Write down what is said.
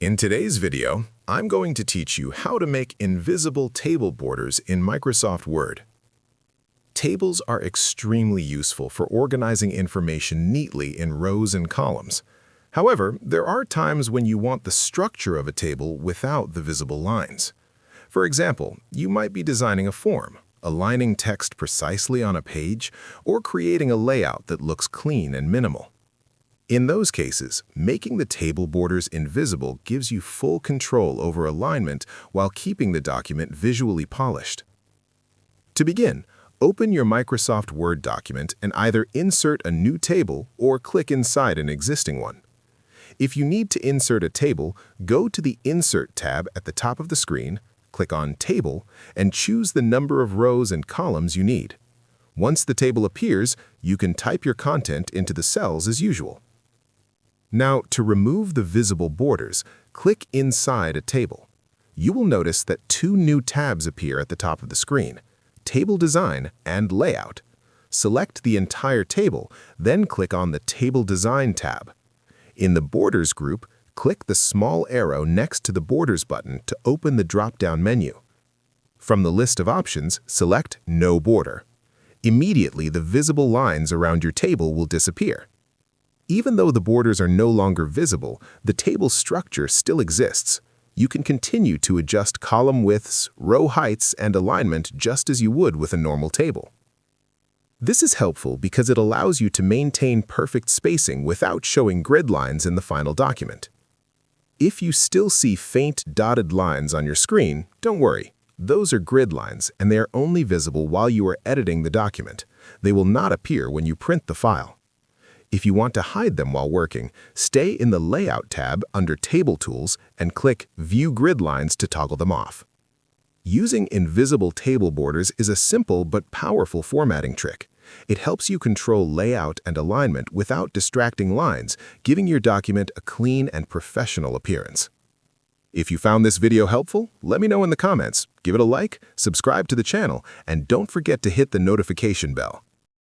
In today's video, I'm going to teach you how to make invisible table borders in Microsoft Word. Tables are extremely useful for organizing information neatly in rows and columns. However, there are times when you want the structure of a table without the visible lines. For example, you might be designing a form, aligning text precisely on a page, or creating a layout that looks clean and minimal. In those cases, making the table borders invisible gives you full control over alignment while keeping the document visually polished. To begin, open your Microsoft Word document and either insert a new table or click inside an existing one. If you need to insert a table, go to the Insert tab at the top of the screen, click on Table, and choose the number of rows and columns you need. Once the table appears, you can type your content into the cells as usual. Now, to remove the visible borders, click inside a table. You will notice that two new tabs appear at the top of the screen, Table Design and Layout. Select the entire table, then click on the Table Design tab. In the Borders group, click the small arrow next to the Borders button to open the drop-down menu. From the list of options, select No Border. Immediately, the visible lines around your table will disappear. Even though the borders are no longer visible, the table structure still exists. You can continue to adjust column widths, row heights, and alignment just as you would with a normal table. This is helpful because it allows you to maintain perfect spacing without showing grid lines in the final document. If you still see faint dotted lines on your screen, don't worry. Those are grid lines, and they are only visible while you are editing the document. They will not appear when you print the file. If you want to hide them while working, stay in the Layout tab under Table Tools and click View Grid Lines to toggle them off. Using invisible table borders is a simple but powerful formatting trick. It helps you control layout and alignment without distracting lines, giving your document a clean and professional appearance. If you found this video helpful, let me know in the comments. Give it a like, subscribe to the channel, and don't forget to hit the notification bell.